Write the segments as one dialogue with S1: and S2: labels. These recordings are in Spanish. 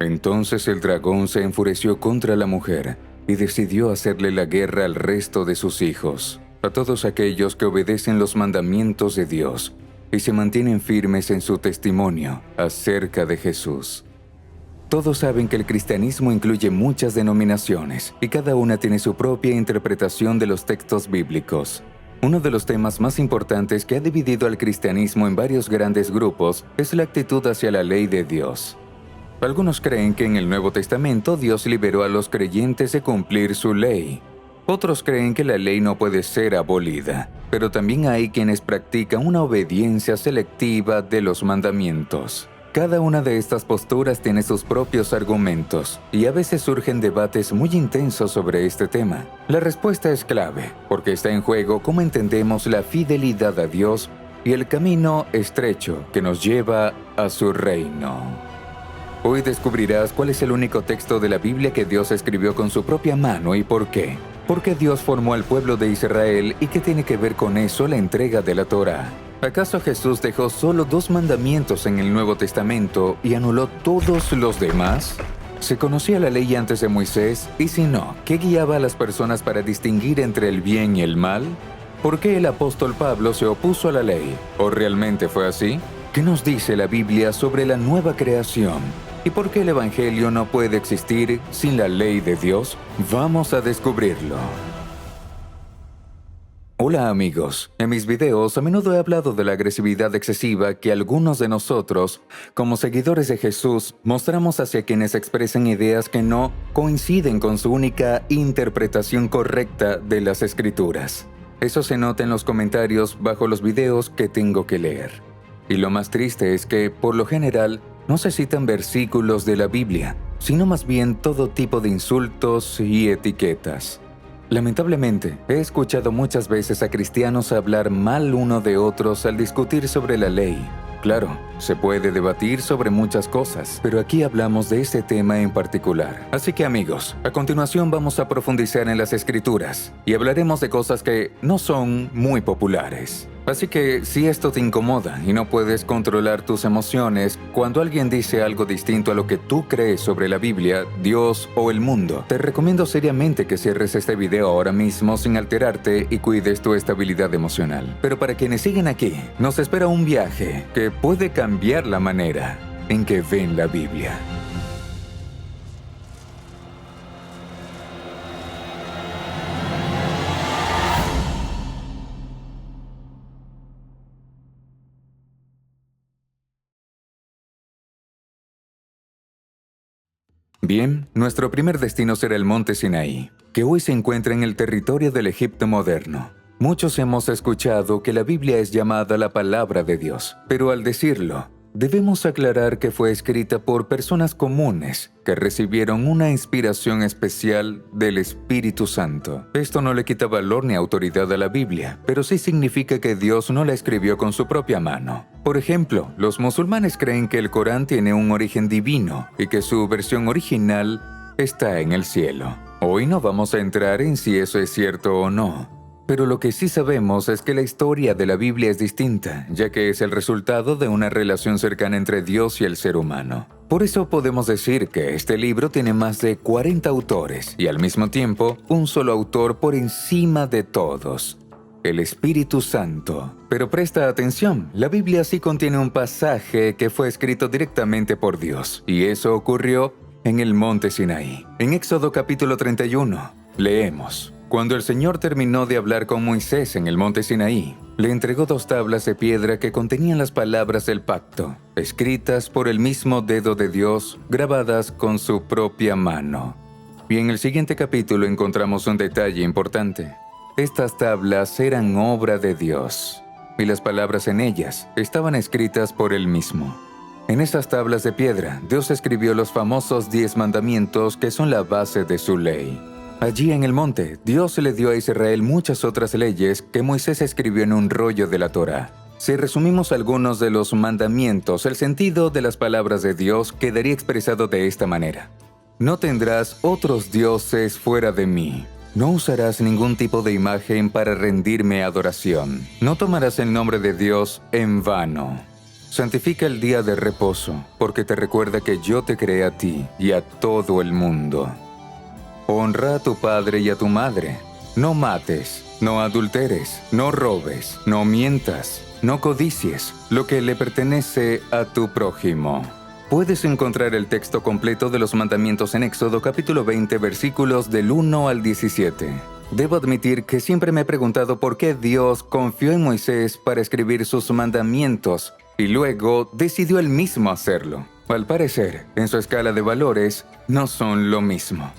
S1: Entonces el dragón se enfureció contra la mujer y decidió hacerle la guerra al resto de sus hijos, a todos aquellos que obedecen los mandamientos de Dios y se mantienen firmes en su testimonio acerca de Jesús. Todos saben que el cristianismo incluye muchas denominaciones y cada una tiene su propia interpretación de los textos bíblicos. Uno de los temas más importantes que ha dividido al cristianismo en varios grandes grupos es la actitud hacia la ley de Dios. Algunos creen que en el Nuevo Testamento Dios liberó a los creyentes de cumplir su ley. Otros creen que la ley no puede ser abolida, pero también hay quienes practican una obediencia selectiva de los mandamientos. Cada una de estas posturas tiene sus propios argumentos, y a veces surgen debates muy intensos sobre este tema. La respuesta es clave, porque está en juego cómo entendemos la fidelidad a Dios y el camino estrecho que nos lleva a su reino. Hoy descubrirás cuál es el único texto de la Biblia que Dios escribió con su propia mano y por qué. ¿Por qué Dios formó al pueblo de Israel y qué tiene que ver con eso la entrega de la Torá? ¿Acaso Jesús dejó solo 2 mandamientos en el Nuevo Testamento y anuló todos los demás? ¿Se conocía la ley antes de Moisés? Y si no, ¿qué guiaba a las personas para distinguir entre el bien y el mal? ¿Por qué el apóstol Pablo se opuso a la ley? ¿O realmente fue así? ¿Qué nos dice la Biblia sobre la nueva creación? ¿Y por qué el Evangelio no puede existir sin la ley de Dios? Vamos a descubrirlo. Hola amigos, en mis videos a menudo he hablado de la agresividad excesiva que algunos de nosotros, como seguidores de Jesús, mostramos hacia quienes expresan ideas que no coinciden con su única interpretación correcta de las Escrituras. Eso se nota en los comentarios bajo los videos que tengo que leer. Y lo más triste es que, por lo general, no se citan versículos de la Biblia, sino más bien todo tipo de insultos y etiquetas. Lamentablemente, he escuchado muchas veces a cristianos hablar mal uno de otros al discutir sobre la ley. Claro, se puede debatir sobre muchas cosas, pero aquí hablamos de ese tema en particular. Así que amigos, a continuación vamos a profundizar en las Escrituras y hablaremos de cosas que no son muy populares. Así que si esto te incomoda y no puedes controlar tus emociones cuando alguien dice algo distinto a lo que tú crees sobre la Biblia, Dios o el mundo, te recomiendo seriamente que cierres este video ahora mismo sin alterarte y cuides tu estabilidad emocional. Pero para quienes siguen aquí, nos espera un viaje que puede cambiar la manera en que ven la Biblia. Bien, nuestro primer destino será el monte Sinaí, que hoy se encuentra en el territorio del Egipto moderno. Muchos hemos escuchado que la Biblia es llamada la palabra de Dios, pero al decirlo, debemos aclarar que fue escrita por personas comunes que recibieron una inspiración especial del Espíritu Santo. Esto no le quita valor ni autoridad a la Biblia, pero sí significa que Dios no la escribió con su propia mano. Por ejemplo, los musulmanes creen que el Corán tiene un origen divino y que su versión original está en el cielo. Hoy no vamos a entrar en si eso es cierto o no. Pero lo que sí sabemos es que la historia de la Biblia es distinta, ya que es el resultado de una relación cercana entre Dios y el ser humano. Por eso podemos decir que este libro tiene más de 40 autores y al mismo tiempo un solo autor por encima de todos, el Espíritu Santo. Pero presta atención, la Biblia sí contiene un pasaje que fue escrito directamente por Dios, y eso ocurrió en el monte Sinaí. En Éxodo capítulo 31, leemos: Cuando el Señor terminó de hablar con Moisés en el monte Sinaí, le entregó 2 tablas de piedra que contenían las palabras del pacto, escritas por el mismo dedo de Dios, grabadas con su propia mano. Y en el siguiente capítulo encontramos un detalle importante. Estas tablas eran obra de Dios, y las palabras en ellas estaban escritas por Él mismo. En esas tablas de piedra, Dios escribió los famosos 10 mandamientos que son la base de su ley. Allí en el monte, Dios le dio a Israel muchas otras leyes que Moisés escribió en un rollo de la Torá. Si resumimos algunos de los mandamientos, el sentido de las palabras de Dios quedaría expresado de esta manera: No tendrás otros dioses fuera de mí. No usarás ningún tipo de imagen para rendirme adoración. No tomarás el nombre de Dios en vano. Santifica el día de reposo, porque te recuerda que yo te creé a ti y a todo el mundo. Honra a tu padre y a tu madre. No mates, no adulteres, no robes, no mientas, no codicies lo que le pertenece a tu prójimo. Puedes encontrar el texto completo de los mandamientos en Éxodo capítulo 20, versículos del 1 al 17. Debo admitir que siempre me he preguntado por qué Dios confió en Moisés para escribir sus mandamientos y luego decidió él mismo hacerlo. Al parecer, en su escala de valores, no son lo mismo.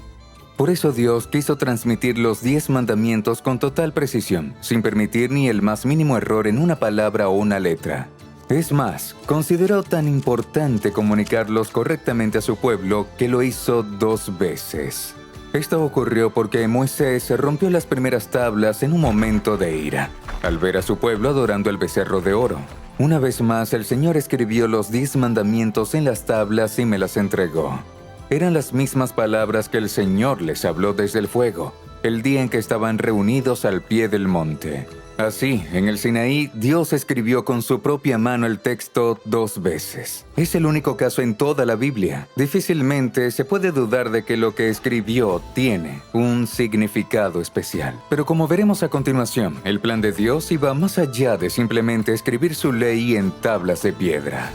S1: Por eso Dios quiso transmitir los 10 mandamientos con total precisión, sin permitir ni el más mínimo error en una palabra o una letra. Es más, consideró tan importante comunicarlos correctamente a su pueblo que lo hizo 2 veces. Esto ocurrió porque Moisés rompió las primeras tablas en un momento de ira, al ver a su pueblo adorando el becerro de oro. Una vez más, el Señor escribió los 10 mandamientos en las tablas y me las entregó. Eran las mismas palabras que el Señor les habló desde el fuego, el día en que estaban reunidos al pie del monte. Así, en el Sinaí, Dios escribió con su propia mano el texto 2 veces. Es el único caso en toda la Biblia. Difícilmente se puede dudar de que lo que escribió tiene un significado especial. Pero como veremos a continuación, el plan de Dios iba más allá de simplemente escribir su ley en tablas de piedra.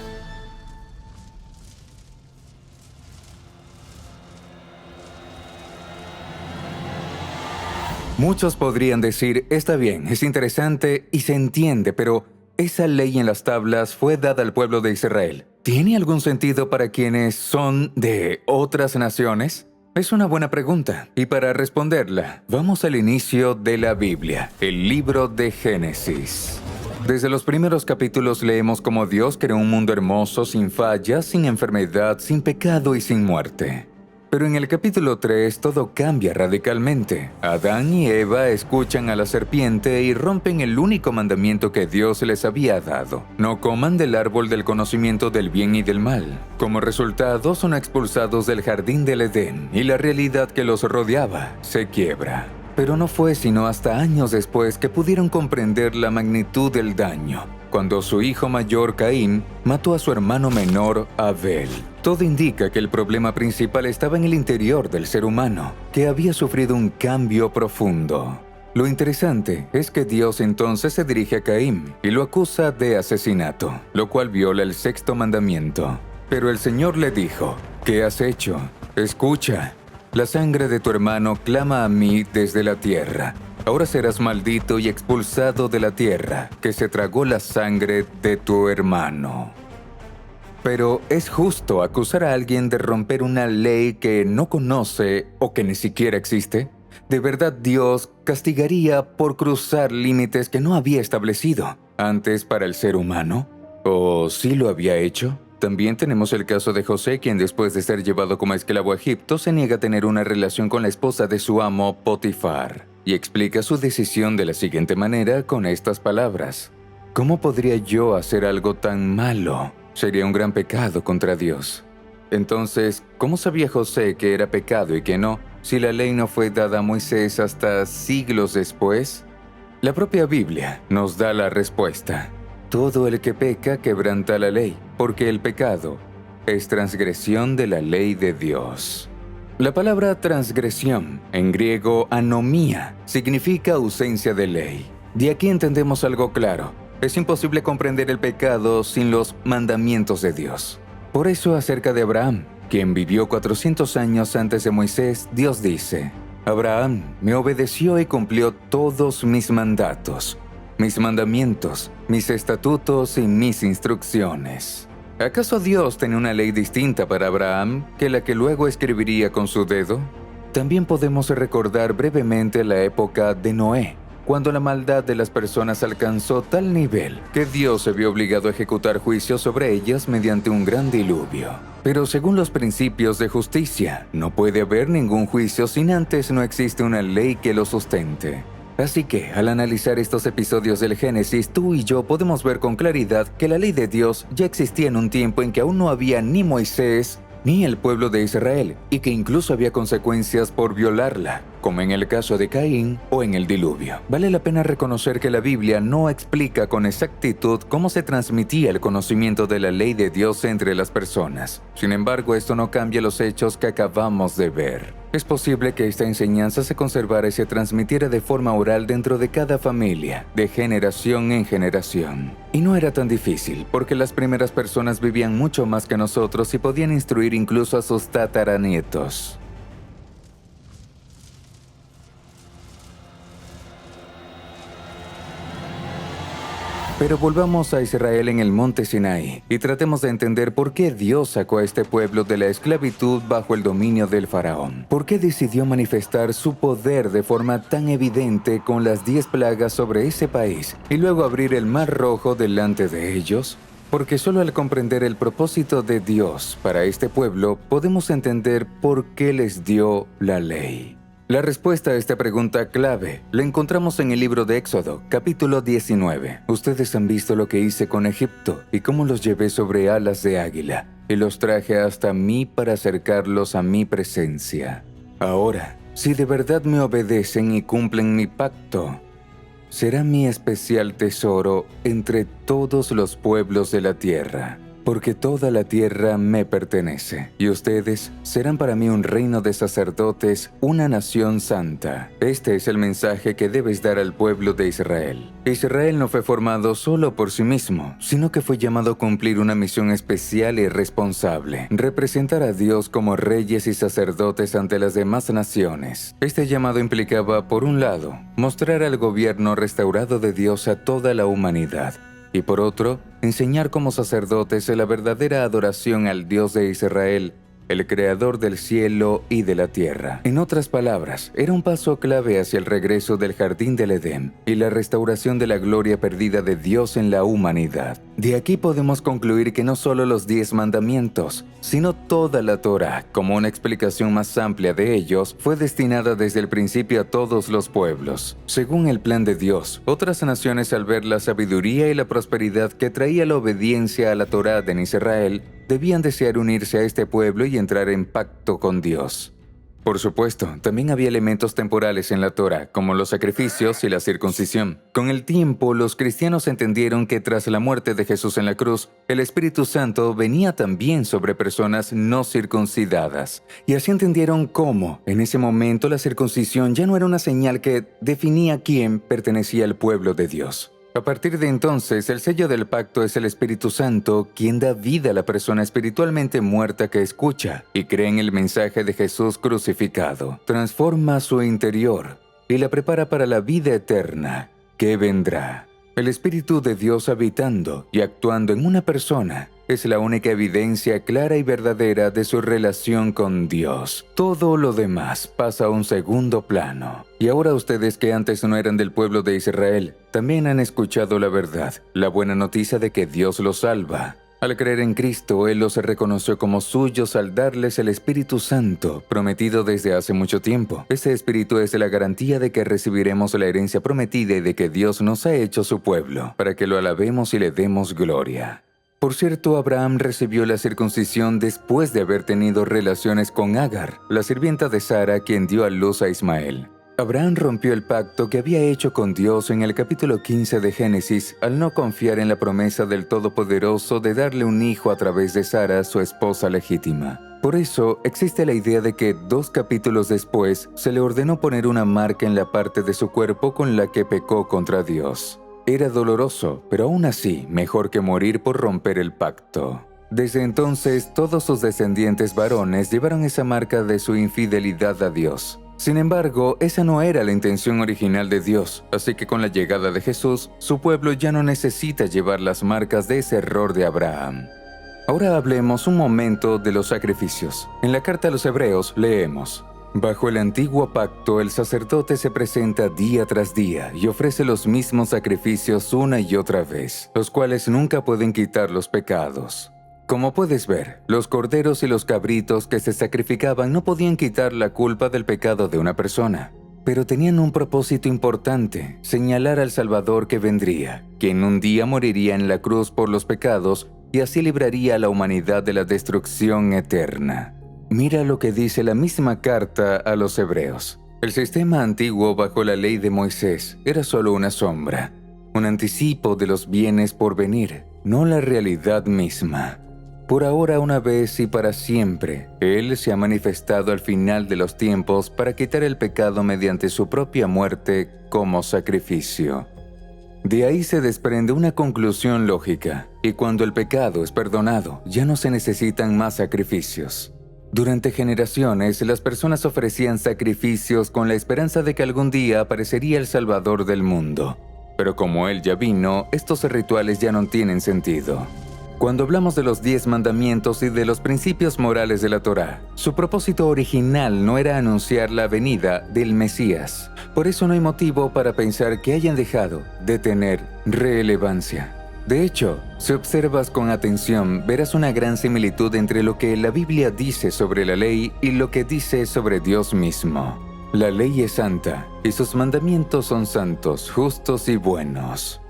S1: Muchos podrían decir, está bien, es interesante y se entiende, pero esa ley en las tablas fue dada al pueblo de Israel. ¿Tiene algún sentido para quienes son de otras naciones? Es una buena pregunta, y para responderla, vamos al inicio de la Biblia, el libro de Génesis. Desde los primeros capítulos leemos cómo Dios creó un mundo hermoso, sin fallas, sin enfermedad, sin pecado y sin muerte. Pero en el capítulo 3 todo cambia radicalmente. Adán y Eva escuchan a la serpiente y rompen el único mandamiento que Dios les había dado. No coman del árbol del conocimiento del bien y del mal. Como resultado, son expulsados del jardín del Edén y la realidad que los rodeaba se quiebra. Pero no fue sino hasta años después que pudieron comprender la magnitud del daño, cuando su hijo mayor, Caín, mató a su hermano menor, Abel. Todo indica que el problema principal estaba en el interior del ser humano, que había sufrido un cambio profundo. Lo interesante es que Dios entonces se dirige a Caín y lo acusa de asesinato, lo cual viola el 6º mandamiento. Pero el Señor le dijo, ¿qué has hecho? Escucha. La sangre de tu hermano clama a mí desde la tierra. Ahora serás maldito y expulsado de la tierra, que se tragó la sangre de tu hermano. Pero ¿es justo acusar a alguien de romper una ley que no conoce o que ni siquiera existe? ¿De verdad Dios castigaría por cruzar límites que no había establecido antes para el ser humano? ¿O sí lo había hecho? También tenemos el caso de José, quien después de ser llevado como esclavo a Egipto, se niega a tener una relación con la esposa de su amo, Potifar, y explica su decisión de la siguiente manera con estas palabras. ¿Cómo podría yo hacer algo tan malo? Sería un gran pecado contra Dios. Entonces, ¿cómo sabía José que era pecado y que no, si la ley no fue dada a Moisés hasta siglos después? La propia Biblia nos da la respuesta. Todo el que peca quebranta la ley, porque el pecado es transgresión de la ley de Dios. La palabra transgresión, en griego anomía, significa ausencia de ley. De aquí entendemos algo claro. Es imposible comprender el pecado sin los mandamientos de Dios. Por eso acerca de Abraham, quien vivió 400 años antes de Moisés, Dios dice, Abraham me obedeció y cumplió todos mis mandatos, mis mandamientos, mis estatutos y mis instrucciones. ¿Acaso Dios tenía una ley distinta para Abraham que la que luego escribiría con su dedo? También podemos recordar brevemente la época de Noé, cuando la maldad de las personas alcanzó tal nivel que Dios se vio obligado a ejecutar juicios sobre ellas mediante un gran diluvio. Pero según los principios de justicia, no puede haber ningún juicio sin antes no existe una ley que lo sustente. Así que, al analizar estos episodios del Génesis, tú y yo podemos ver con claridad que la ley de Dios ya existía en un tiempo en que aún no había ni Moisés ni el pueblo de Israel, y que incluso había consecuencias por violarla, como en el caso de Caín o en el diluvio. Vale la pena reconocer que la Biblia no explica con exactitud cómo se transmitía el conocimiento de la ley de Dios entre las personas. Sin embargo, esto no cambia los hechos que acabamos de ver. Es posible que esta enseñanza se conservara y se transmitiera de forma oral dentro de cada familia, de generación en generación. Y no era tan difícil, porque las primeras personas vivían mucho más que nosotros y podían instruir incluso a sus tataranietos. Pero volvamos a Israel en el monte Sinaí y tratemos de entender por qué Dios sacó a este pueblo de la esclavitud bajo el dominio del faraón. ¿Por qué decidió manifestar su poder de forma tan evidente con las 10 plagas sobre ese país y luego abrir el mar rojo delante de ellos? Porque solo al comprender el propósito de Dios para este pueblo podemos entender por qué les dio la ley. La respuesta a esta pregunta clave la encontramos en el libro de Éxodo, capítulo 19. Ustedes han visto lo que hice con Egipto y cómo los llevé sobre alas de águila y los traje hasta mí para acercarlos a mi presencia. Ahora, si de verdad me obedecen y cumplen mi pacto, será mi especial tesoro entre todos los pueblos de la tierra. Porque toda la tierra me pertenece, y ustedes serán para mí un reino de sacerdotes, una nación santa. Este es el mensaje que debes dar al pueblo de Israel. Israel no fue formado solo por sí mismo, sino que fue llamado a cumplir una misión especial y responsable: representar a Dios como reyes y sacerdotes ante las demás naciones. Este llamado implicaba, por un lado, mostrar el gobierno restaurado de Dios a toda la humanidad, y por otro, enseñar como sacerdotes la verdadera adoración al Dios de Israel, el creador del cielo y de la tierra. En otras palabras, era un paso clave hacia el regreso del jardín del Edén y la restauración de la gloria perdida de Dios en la humanidad. De aquí podemos concluir que no solo los 10 mandamientos, sino toda la Torá, como una explicación más amplia de ellos, fue destinada desde el principio a todos los pueblos. Según el plan de Dios, otras naciones, al ver la sabiduría y la prosperidad que traía la obediencia a la Torá en Israel, debían desear unirse a este pueblo y entrar en pacto con Dios. Por supuesto, también había elementos temporales en la Torá, como los sacrificios y la circuncisión. Con el tiempo, los cristianos entendieron que tras la muerte de Jesús en la cruz, el Espíritu Santo venía también sobre personas no circuncidadas. Y así entendieron cómo, en ese momento, la circuncisión ya no era una señal que definía quién pertenecía al pueblo de Dios. A partir de entonces, el sello del pacto es el Espíritu Santo, quien da vida a la persona espiritualmente muerta que escucha y cree en el mensaje de Jesús crucificado. Transforma su interior y la prepara para la vida eterna que vendrá. El Espíritu de Dios habitando y actuando en una persona es la única evidencia clara y verdadera de su relación con Dios. Todo lo demás pasa a un segundo plano. Y ahora ustedes, que antes no eran del pueblo de Israel, también han escuchado la verdad, la buena noticia de que Dios los salva. Al creer en Cristo, Él los reconoció como suyos al darles el Espíritu Santo, prometido desde hace mucho tiempo. Ese Espíritu es la garantía de que recibiremos la herencia prometida y de que Dios nos ha hecho su pueblo, para que lo alabemos y le demos gloria. Por cierto, Abraham recibió la circuncisión después de haber tenido relaciones con Agar, la sirvienta de Sara, quien dio a luz a Ismael. Abraham rompió el pacto que había hecho con Dios en el capítulo 15 de Génesis al no confiar en la promesa del Todopoderoso de darle un hijo a través de Sara, su esposa legítima. Por eso, existe la idea de que 2 capítulos después se le ordenó poner una marca en la parte de su cuerpo con la que pecó contra Dios. Era doloroso, pero aún así, mejor que morir por romper el pacto. Desde entonces, todos sus descendientes varones llevaron esa marca de su infidelidad a Dios. Sin embargo, esa no era la intención original de Dios, así que con la llegada de Jesús, su pueblo ya no necesita llevar las marcas de ese error de Abraham. Ahora hablemos un momento de los sacrificios. En la carta a los Hebreos leemos: bajo el antiguo pacto, el sacerdote se presenta día tras día y ofrece los mismos sacrificios una y otra vez, los cuales nunca pueden quitar los pecados. Como puedes ver, los corderos y los cabritos que se sacrificaban no podían quitar la culpa del pecado de una persona, pero tenían un propósito importante: señalar al Salvador que vendría, quien un día moriría en la cruz por los pecados y así libraría a la humanidad de la destrucción eterna. Mira lo que dice la misma carta a los hebreos. El sistema antiguo bajo la ley de Moisés era solo una sombra, un anticipo de los bienes por venir, no la realidad misma. Por ahora, una vez y para siempre, Él se ha manifestado al final de los tiempos para quitar el pecado mediante su propia muerte como sacrificio. De ahí se desprende una conclusión lógica, y cuando el pecado es perdonado, ya no se necesitan más sacrificios. Durante generaciones, las personas ofrecían sacrificios con la esperanza de que algún día aparecería el Salvador del mundo. Pero como Él ya vino, estos rituales ya no tienen sentido. Cuando hablamos de los 10 mandamientos y de los principios morales de la Torá, su propósito original no era anunciar la venida del Mesías. Por eso no hay motivo para pensar que hayan dejado de tener relevancia. De hecho, si observas con atención, verás una gran similitud entre lo que la Biblia dice sobre la ley y lo que dice sobre Dios mismo. La ley es santa, y sus mandamientos son santos, justos y buenos.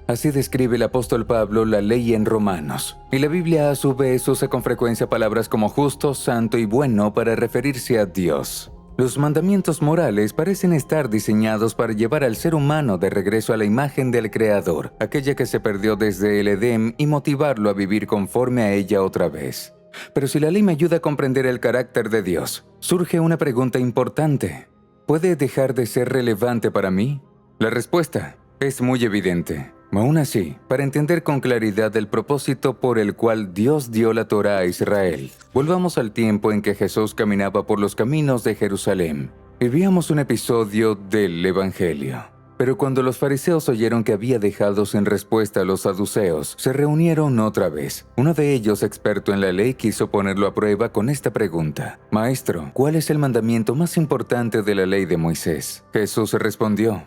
S1: Así describe el apóstol Pablo la ley en Romanos, y la Biblia a su vez usa con frecuencia palabras como justo, santo y bueno para referirse a Dios. Los mandamientos morales parecen estar diseñados para llevar al ser humano de regreso a la imagen del Creador, aquella que se perdió desde el Edén, y motivarlo a vivir conforme a ella otra vez. Pero si la ley me ayuda a comprender el carácter de Dios, surge una pregunta importante. ¿Puede dejar de ser relevante para mí? La respuesta es muy evidente. Aún así, para entender con claridad el propósito por el cual Dios dio la Torá a Israel, volvamos al tiempo en que Jesús caminaba por los caminos de Jerusalén y veamos un episodio del Evangelio. Pero cuando los fariseos oyeron que había dejado sin respuesta a los saduceos, se reunieron otra vez. Uno de ellos, experto en la ley, quiso ponerlo a prueba con esta pregunta: «Maestro, ¿cuál es el mandamiento más importante de la ley de Moisés?». Jesús respondió: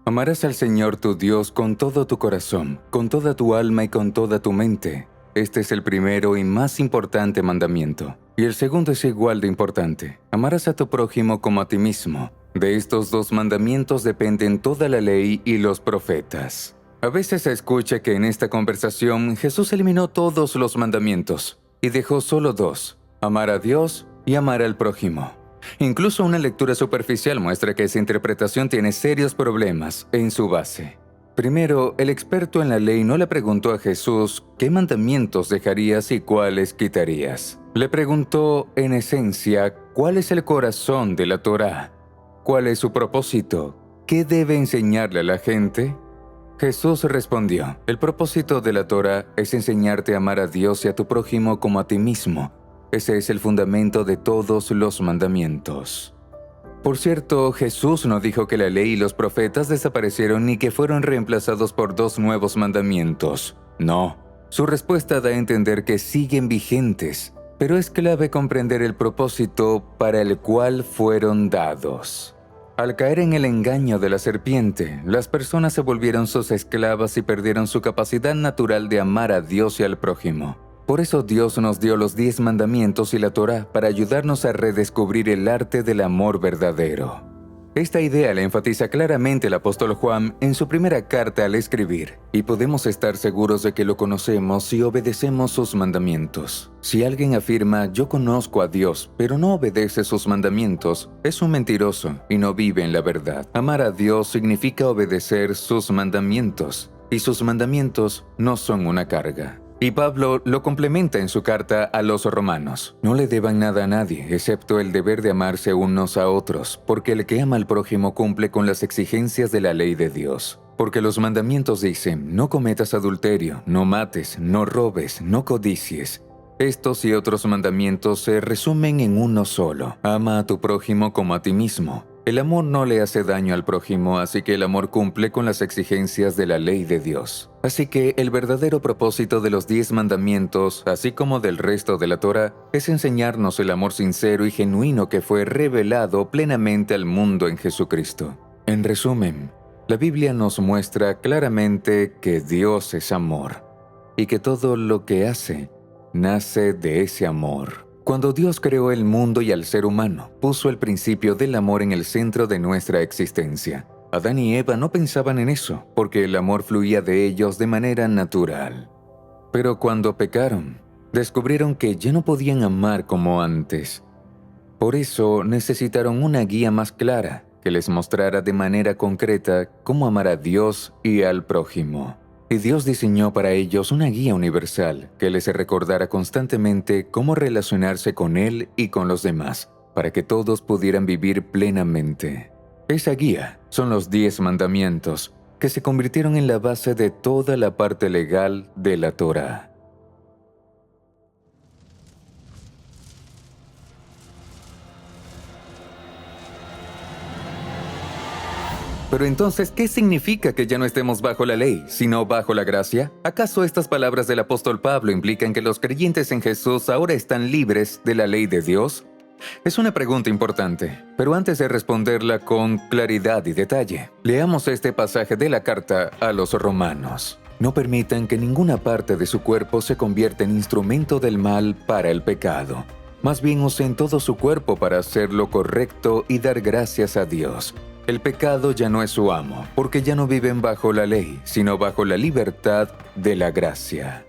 S1: «Amarás al Señor tu Dios con todo tu corazón, con toda tu alma y con toda tu mente. Este es el primero y más importante mandamiento. Y el segundo es igual de importante. Amarás a tu prójimo como a ti mismo. De estos 2 mandamientos dependen toda la ley y los profetas». A veces se escucha que en esta conversación Jesús eliminó todos los mandamientos y dejó solo 2, amar a Dios y amar al prójimo. Incluso una lectura superficial muestra que esa interpretación tiene serios problemas en su base. Primero, el experto en la ley no le preguntó a Jesús qué mandamientos dejarías y cuáles quitarías. Le preguntó, en esencia, cuál es el corazón de la Torá. ¿Cuál es su propósito? ¿Qué debe enseñarle a la gente? Jesús respondió: el propósito de la Torá es enseñarte a amar a Dios y a tu prójimo como a ti mismo. Ese es el fundamento de todos los mandamientos. Por cierto, Jesús no dijo que la ley y los profetas desaparecieron ni que fueron reemplazados por 2 nuevos mandamientos. No, su respuesta da a entender que siguen vigentes, pero es clave comprender el propósito para el cual fueron dados. Al caer en el engaño de la serpiente, las personas se volvieron sus esclavas y perdieron su capacidad natural de amar a Dios y al prójimo. Por eso Dios nos dio los 10 mandamientos y la Torá para ayudarnos a redescubrir el arte del amor verdadero. Esta idea la enfatiza claramente el apóstol Juan en su primera carta al escribir, y podemos estar seguros de que lo conocemos si obedecemos sus mandamientos. Si alguien afirma «yo conozco a Dios», pero no obedece sus mandamientos, es un mentiroso y no vive en la verdad. Amar a Dios significa obedecer sus mandamientos, y sus mandamientos no son una carga. Y Pablo lo complementa en su carta a los romanos. No le deban nada a nadie, excepto el deber de amarse unos a otros, porque el que ama al prójimo cumple con las exigencias de la ley de Dios. Porque los mandamientos dicen: no cometas adulterio, no mates, no robes, no codicies. Estos y otros mandamientos se resumen en uno solo: ama a tu prójimo como a ti mismo. El amor no le hace daño al prójimo, así que el amor cumple con las exigencias de la ley de Dios. Así que el verdadero propósito de los 10 mandamientos, así como del resto de la Torá, es enseñarnos el amor sincero y genuino que fue revelado plenamente al mundo en Jesucristo. En resumen, la Biblia nos muestra claramente que Dios es amor y que todo lo que hace nace de ese amor. Cuando Dios creó el mundo y al ser humano, puso el principio del amor en el centro de nuestra existencia. Adán y Eva no pensaban en eso, porque el amor fluía de ellos de manera natural. Pero cuando pecaron, descubrieron que ya no podían amar como antes. Por eso necesitaron una guía más clara que les mostrara de manera concreta cómo amar a Dios y al prójimo. Y Dios diseñó para ellos una guía universal que les recordara constantemente cómo relacionarse con Él y con los demás, para que todos pudieran vivir plenamente. Esa guía son los 10 mandamientos, que se convirtieron en la base de toda la parte legal de la Torá. Pero entonces, ¿qué significa que ya no estemos bajo la ley, sino bajo la gracia? ¿Acaso estas palabras del apóstol Pablo implican que los creyentes en Jesús ahora están libres de la ley de Dios? Es una pregunta importante, pero antes de responderla con claridad y detalle, leamos este pasaje de la carta a los romanos. No permitan que ninguna parte de su cuerpo se convierta en instrumento del mal para el pecado. Más bien usen todo su cuerpo para hacer lo correcto y dar gracias a Dios. El pecado ya no es su amo, porque ya no viven bajo la ley, sino bajo la libertad de la gracia.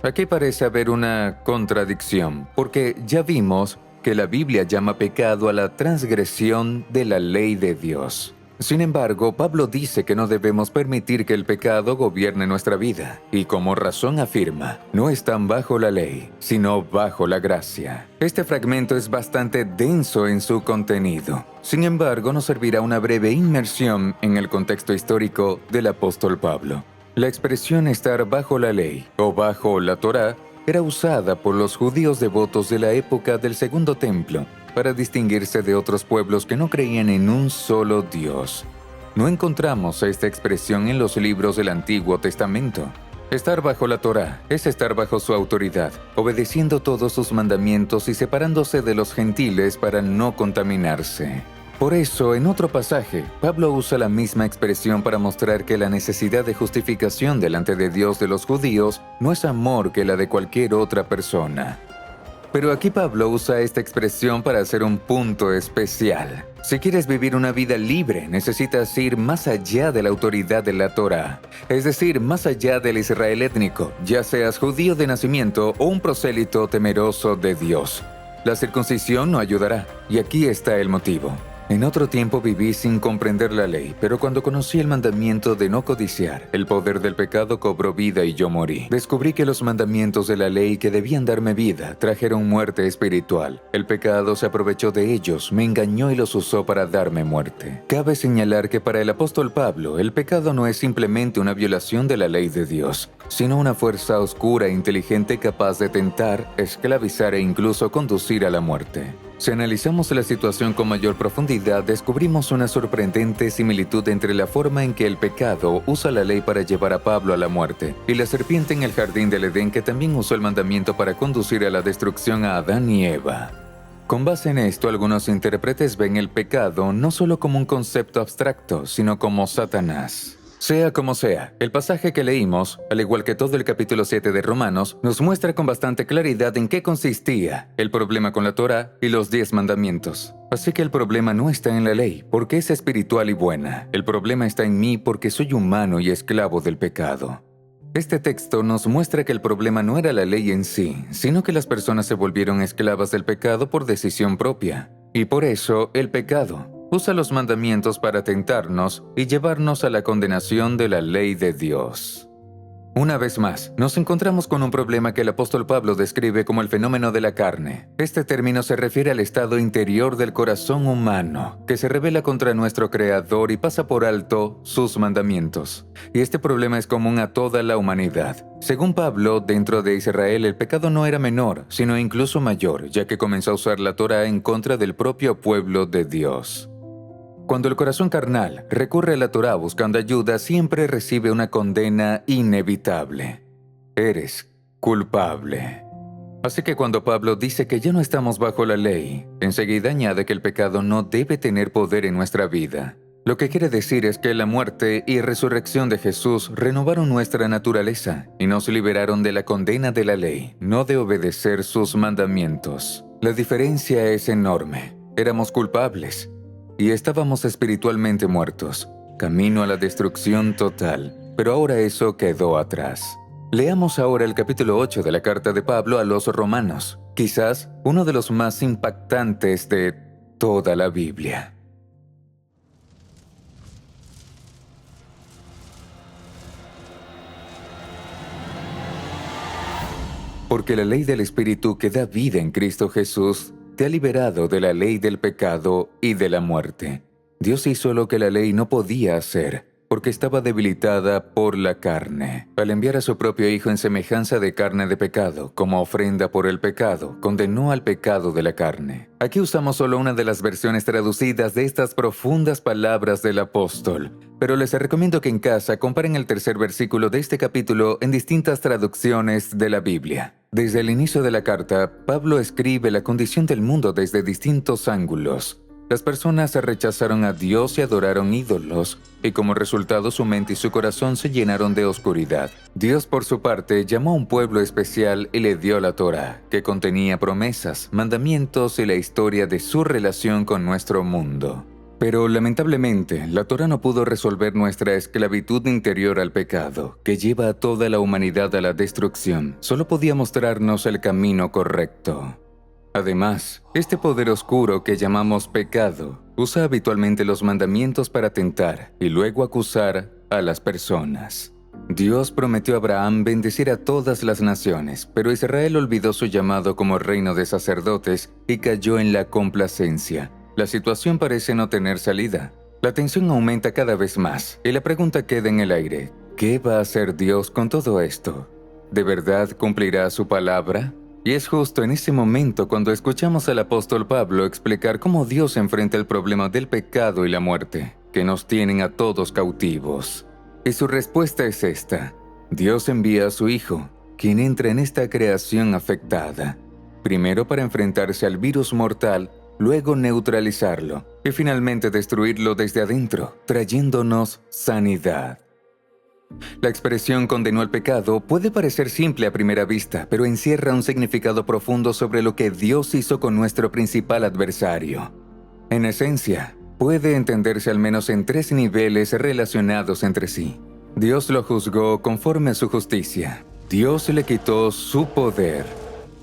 S1: Aquí parece haber una contradicción, porque ya vimos que la Biblia llama pecado a la transgresión de la ley de Dios. Sin embargo, Pablo dice que no debemos permitir que el pecado gobierne nuestra vida, y como razón afirma, no están bajo la ley, sino bajo la gracia. Este fragmento es bastante denso en su contenido. Sin embargo, nos servirá una breve inmersión en el contexto histórico del apóstol Pablo. La expresión estar bajo la ley o bajo la Torá era usada por los judíos devotos de la época del Segundo Templo para distinguirse de otros pueblos que no creían en un solo Dios. No encontramos esta expresión en los libros del Antiguo Testamento. Estar bajo la Torá es estar bajo su autoridad, obedeciendo todos sus mandamientos y separándose de los gentiles para no contaminarse. Por eso, en otro pasaje, Pablo usa la misma expresión para mostrar que la necesidad de justificación delante de Dios de los judíos no es amor que la de cualquier otra persona. Pero aquí Pablo usa esta expresión para hacer un punto especial. Si quieres vivir una vida libre, necesitas ir más allá de la autoridad de la Torá, es decir, más allá del Israel étnico, ya seas judío de nacimiento o un prosélito temeroso de Dios. La circuncisión no ayudará, y aquí está el motivo. En otro tiempo viví sin comprender la ley, pero cuando conocí el mandamiento de no codiciar, el poder del pecado cobró vida y yo morí. Descubrí que los mandamientos de la ley que debían darme vida trajeron muerte espiritual. El pecado se aprovechó de ellos, me engañó y los usó para darme muerte. Cabe señalar que para el apóstol Pablo, el pecado no es simplemente una violación de la ley de Dios, sino una fuerza oscura e inteligente capaz de tentar, esclavizar e incluso conducir a la muerte. Si analizamos la situación con mayor profundidad, descubrimos una sorprendente similitud entre la forma en que el pecado usa la ley para llevar a Pablo a la muerte y la serpiente en el jardín del Edén que también usó el mandamiento para conducir a la destrucción a Adán y Eva. Con base en esto, algunos intérpretes ven el pecado no solo como un concepto abstracto, sino como Satanás. Sea como sea, el pasaje que leímos, al igual que todo el capítulo 7 de Romanos, nos muestra con bastante claridad en qué consistía el problema con la Torá y los 10 mandamientos. Así que el problema no está en la ley, porque es espiritual y buena. El problema está en mí porque soy humano y esclavo del pecado. Este texto nos muestra que el problema no era la ley en sí, sino que las personas se volvieron esclavas del pecado por decisión propia. Y por eso, el pecado usa los mandamientos para tentarnos y llevarnos a la condenación de la ley de Dios. Una vez más, nos encontramos con un problema que el apóstol Pablo describe como el fenómeno de la carne. Este término se refiere al estado interior del corazón humano, que se rebela contra nuestro Creador y pasa por alto sus mandamientos. Y este problema es común a toda la humanidad. Según Pablo, dentro de Israel el pecado no era menor, sino incluso mayor, ya que comenzó a usar la Torá en contra del propio pueblo de Dios. Cuando el corazón carnal recurre a la Torá buscando ayuda, siempre recibe una condena inevitable. Eres culpable. Así que cuando Pablo dice que ya no estamos bajo la ley, enseguida añade que el pecado no debe tener poder en nuestra vida. Lo que quiere decir es que la muerte y resurrección de Jesús renovaron nuestra naturaleza y nos liberaron de la condena de la ley, no de obedecer sus mandamientos. La diferencia es enorme. Éramos culpables y estábamos espiritualmente muertos, camino a la destrucción total, pero ahora eso quedó atrás. Leamos ahora el capítulo 8 de la carta de Pablo a los Romanos, quizás uno de los más impactantes de toda la Biblia. Porque la ley del Espíritu que da vida en Cristo Jesús te ha liberado de la ley del pecado y de la muerte. Dios hizo lo que la ley no podía hacer, porque estaba debilitada por la carne. Al enviar a su propio Hijo en semejanza de carne de pecado, como ofrenda por el pecado, condenó al pecado de la carne. Aquí usamos solo una de las versiones traducidas de estas profundas palabras del apóstol, pero les recomiendo que en casa comparen el tercer versículo de este capítulo en distintas traducciones de la Biblia. Desde el inicio de la carta, Pablo escribe la condición del mundo desde distintos ángulos. Las personas rechazaron a Dios y adoraron ídolos, y como resultado su mente y su corazón se llenaron de oscuridad. Dios, por su parte, llamó a un pueblo especial y le dio la Torá, que contenía promesas, mandamientos y la historia de su relación con nuestro mundo. Pero lamentablemente, la Torá no pudo resolver nuestra esclavitud interior al pecado, que lleva a toda la humanidad a la destrucción. Solo podía mostrarnos el camino correcto. Además, este poder oscuro que llamamos pecado usa habitualmente los mandamientos para tentar y luego acusar a las personas. Dios prometió a Abraham bendecir a todas las naciones, pero Israel olvidó su llamado como reino de sacerdotes y cayó en la complacencia. La situación parece no tener salida. La tensión aumenta cada vez más y la pregunta queda en el aire: ¿qué va a hacer Dios con todo esto? ¿De verdad cumplirá su palabra? Y es justo en ese momento cuando escuchamos al apóstol Pablo explicar cómo Dios enfrenta el problema del pecado y la muerte, que nos tienen a todos cautivos. Y su respuesta es esta: Dios envía a su Hijo, quien entra en esta creación afectada, primero para enfrentarse al virus mortal, luego neutralizarlo y finalmente destruirlo desde adentro, trayéndonos sanidad. La expresión condenó al pecado puede parecer simple a primera vista, pero encierra un significado profundo sobre lo que Dios hizo con nuestro principal adversario. En esencia, puede entenderse al menos en 3 niveles relacionados entre sí. Dios lo juzgó conforme a su justicia. Dios le quitó su poder.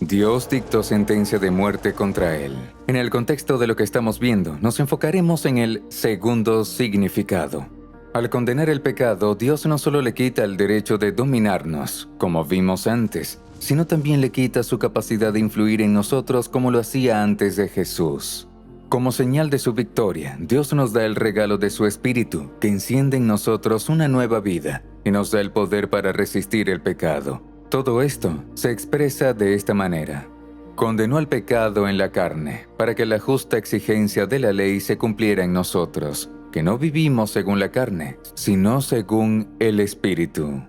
S1: Dios dictó sentencia de muerte contra él. En el contexto de lo que estamos viendo, nos enfocaremos en el segundo significado. Al condenar el pecado, Dios no solo le quita el derecho de dominarnos, como vimos antes, sino también le quita su capacidad de influir en nosotros como lo hacía antes de Jesús. Como señal de su victoria, Dios nos da el regalo de su Espíritu, que enciende en nosotros una nueva vida y nos da el poder para resistir el pecado. Todo esto se expresa de esta manera: condenó al pecado en la carne, para que la justa exigencia de la ley se cumpliera en nosotros, que no vivimos según la carne, sino según el Espíritu.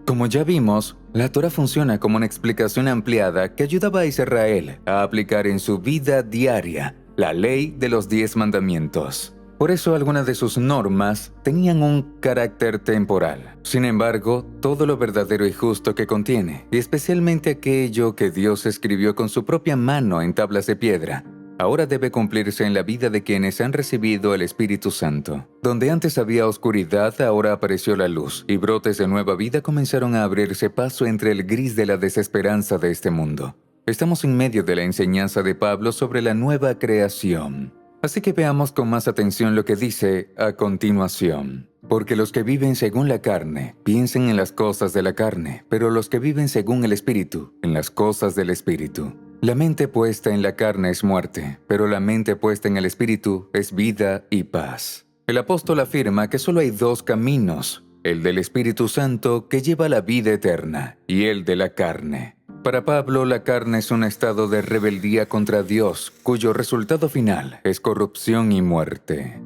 S1: Como ya vimos, la Torá funciona como una explicación ampliada que ayudaba a Israel a aplicar en su vida diaria la ley de los 10 mandamientos. Por eso algunas de sus normas tenían un carácter temporal. Sin embargo, todo lo verdadero y justo que contiene, y especialmente aquello que Dios escribió con su propia mano en tablas de piedra, ahora debe cumplirse en la vida de quienes han recibido el Espíritu Santo. Donde antes había oscuridad, ahora apareció la luz, y brotes de nueva vida comenzaron a abrirse paso entre el gris de la desesperanza de este mundo. Estamos en medio de la enseñanza de Pablo sobre la nueva creación. Así que veamos con más atención lo que dice a continuación. Porque los que viven según la carne, piensen en las cosas de la carne, pero los que viven según el Espíritu, en las cosas del Espíritu. La mente puesta en la carne es muerte, pero la mente puesta en el Espíritu es vida y paz. El apóstol afirma que solo hay 2 caminos: el del Espíritu Santo, que lleva a la vida eterna, y el de la carne. Para Pablo, la carne es un estado de rebeldía contra Dios, cuyo resultado final es corrupción y muerte.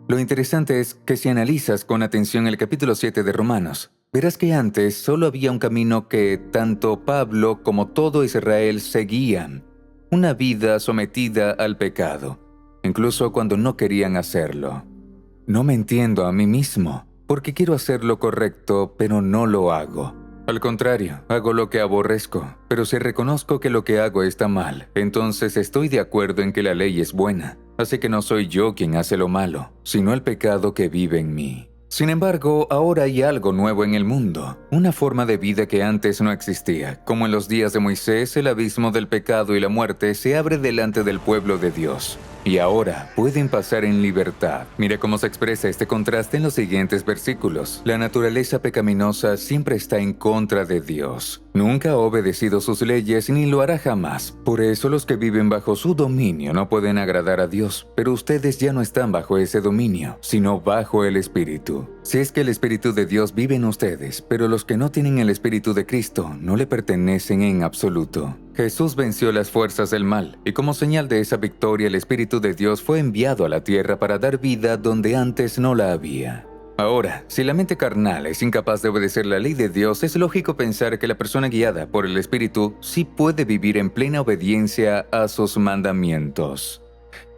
S1: Lo interesante es que si analizas con atención el capítulo 7 de Romanos, verás que antes solo había un camino que tanto Pablo como todo Israel seguían: una vida sometida al pecado, incluso cuando no querían hacerlo. No me entiendo a mí mismo, porque quiero hacer lo correcto, pero no lo hago. Al contrario, hago lo que aborrezco, pero si reconozco que lo que hago está mal, entonces estoy de acuerdo en que la ley es buena. Así que no soy yo quien hace lo malo, sino el pecado que vive en mí. Sin embargo, ahora hay algo nuevo en el mundo, una forma de vida que antes no existía. Como en los días de Moisés, el abismo del pecado y la muerte se abre delante del pueblo de Dios. Y ahora pueden pasar en libertad. Mira cómo se expresa este contraste en los siguientes versículos. La naturaleza pecaminosa siempre está en contra de Dios. Nunca ha obedecido sus leyes ni lo hará jamás. Por eso los que viven bajo su dominio no pueden agradar a Dios. Pero ustedes ya no están bajo ese dominio, sino bajo el Espíritu. Si es que el Espíritu de Dios vive en ustedes, pero los que no tienen el Espíritu de Cristo no le pertenecen en absoluto. Jesús venció las fuerzas del mal, y como señal de esa victoria el Espíritu de Dios fue enviado a la tierra para dar vida donde antes no la había. Ahora, si la mente carnal es incapaz de obedecer la ley de Dios, es lógico pensar que la persona guiada por el Espíritu sí puede vivir en plena obediencia a sus mandamientos.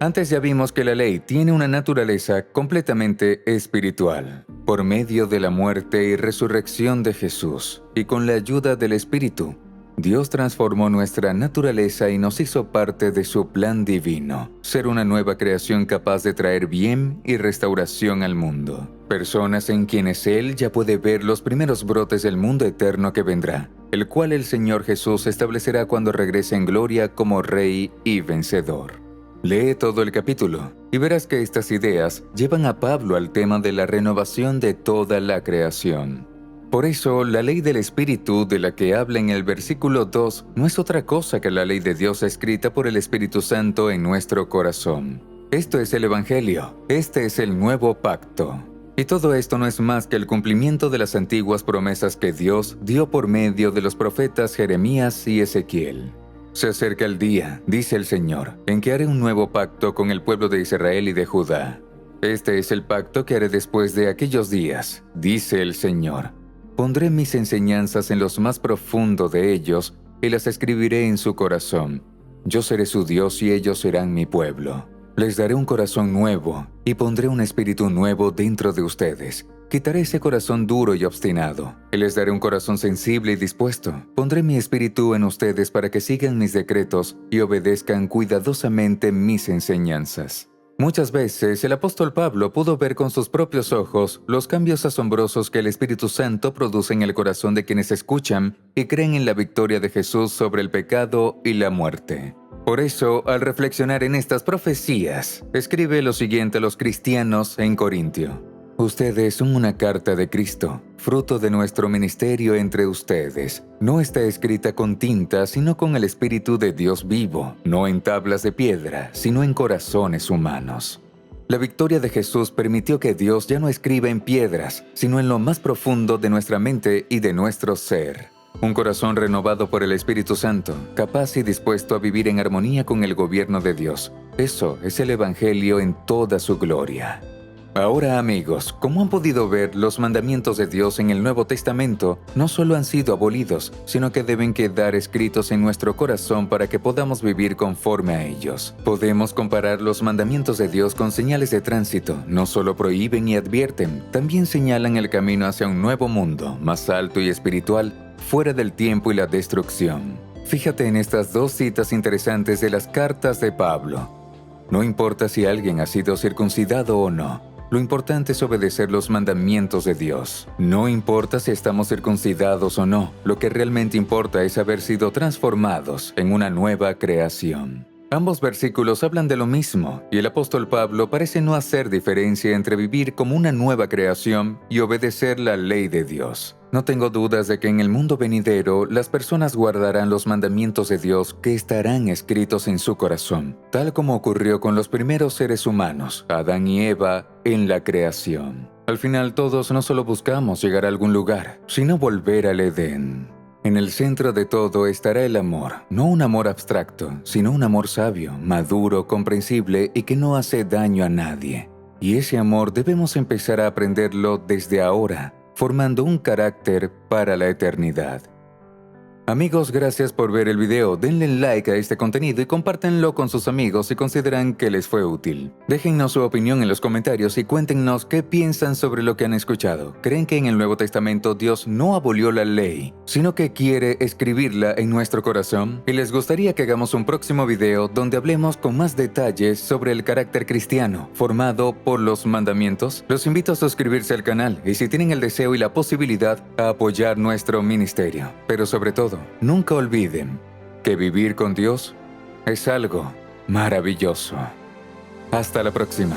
S1: Antes ya vimos que la ley tiene una naturaleza completamente espiritual. Por medio de la muerte y resurrección de Jesús, y con la ayuda del Espíritu, Dios transformó nuestra naturaleza y nos hizo parte de su plan divino, ser una nueva creación capaz de traer bien y restauración al mundo. Personas en quienes Él ya puede ver los primeros brotes del mundo eterno que vendrá, el cual el Señor Jesús establecerá cuando regrese en gloria como Rey y Vencedor. Lee todo el capítulo y verás que estas ideas llevan a Pablo al tema de la renovación de toda la creación. Por eso, la ley del Espíritu de la que habla en el versículo 2 no es otra cosa que la ley de Dios escrita por el Espíritu Santo en nuestro corazón. Esto es el Evangelio, este es el nuevo pacto. Y todo esto no es más que el cumplimiento de las antiguas promesas que Dios dio por medio de los profetas Jeremías y Ezequiel. Se acerca el día, dice el Señor, en que haré un nuevo pacto con el pueblo de Israel y de Judá. Este es el pacto que haré después de aquellos días, dice el Señor. Pondré mis enseñanzas en lo más profundo de ellos y las escribiré en su corazón. Yo seré su Dios y ellos serán mi pueblo. Les daré un corazón nuevo y pondré un espíritu nuevo dentro de ustedes. Quitaré ese corazón duro y obstinado y les daré un corazón sensible y dispuesto. Pondré mi espíritu en ustedes para que sigan mis decretos y obedezcan cuidadosamente mis enseñanzas. Muchas veces el apóstol Pablo pudo ver con sus propios ojos los cambios asombrosos que el Espíritu Santo produce en el corazón de quienes escuchan y creen en la victoria de Jesús sobre el pecado y la muerte. Por eso, al reflexionar en estas profecías, escribe lo siguiente a los cristianos en Corintio. Ustedes son una carta de Cristo, fruto de nuestro ministerio entre ustedes. No está escrita con tinta, sino con el Espíritu de Dios vivo, no en tablas de piedra, sino en corazones humanos. La victoria de Jesús permitió que Dios ya no escriba en piedras, sino en lo más profundo de nuestra mente y de nuestro ser. Un corazón renovado por el Espíritu Santo, capaz y dispuesto a vivir en armonía con el gobierno de Dios. Eso es el Evangelio en toda su gloria. Ahora, amigos, como han podido ver, los mandamientos de Dios en el Nuevo Testamento no solo han sido abolidos, sino que deben quedar escritos en nuestro corazón para que podamos vivir conforme a ellos. Podemos comparar los mandamientos de Dios con señales de tránsito. No solo prohíben y advierten, también señalan el camino hacia un nuevo mundo, más alto y espiritual, fuera del tiempo y la destrucción. Fíjate en estas dos citas interesantes de las cartas de Pablo. No importa si alguien ha sido circuncidado o no. Lo importante es obedecer los mandamientos de Dios. No importa si estamos circuncidados o no, lo que realmente importa es haber sido transformados en una nueva creación. Ambos versículos hablan de lo mismo, y el apóstol Pablo parece no hacer diferencia entre vivir como una nueva creación y obedecer la ley de Dios. No tengo dudas de que en el mundo venidero las personas guardarán los mandamientos de Dios que estarán escritos en su corazón, tal como ocurrió con los primeros seres humanos, Adán y Eva, en la creación. Al final todos no solo buscamos llegar a algún lugar, sino volver al Edén. En el centro de todo estará el amor, no un amor abstracto, sino un amor sabio, maduro, comprensible y que no hace daño a nadie. Y ese amor debemos empezar a aprenderlo desde ahora, formando un carácter para la eternidad. Amigos, gracias por ver el video. Denle like a este contenido y compártanlo con sus amigos si consideran que les fue útil. Déjennos su opinión en los comentarios y cuéntenos qué piensan sobre lo que han escuchado. ¿Creen que en el Nuevo Testamento Dios no abolió la ley, sino que quiere escribirla en nuestro corazón? ¿Y les gustaría que hagamos un próximo video donde hablemos con más detalles sobre el carácter cristiano formado por los mandamientos? Los invito a suscribirse al canal y, si tienen el deseo y la posibilidad, a apoyar nuestro ministerio. Pero sobre todo, nunca olviden que vivir con Dios es algo maravilloso. Hasta la próxima.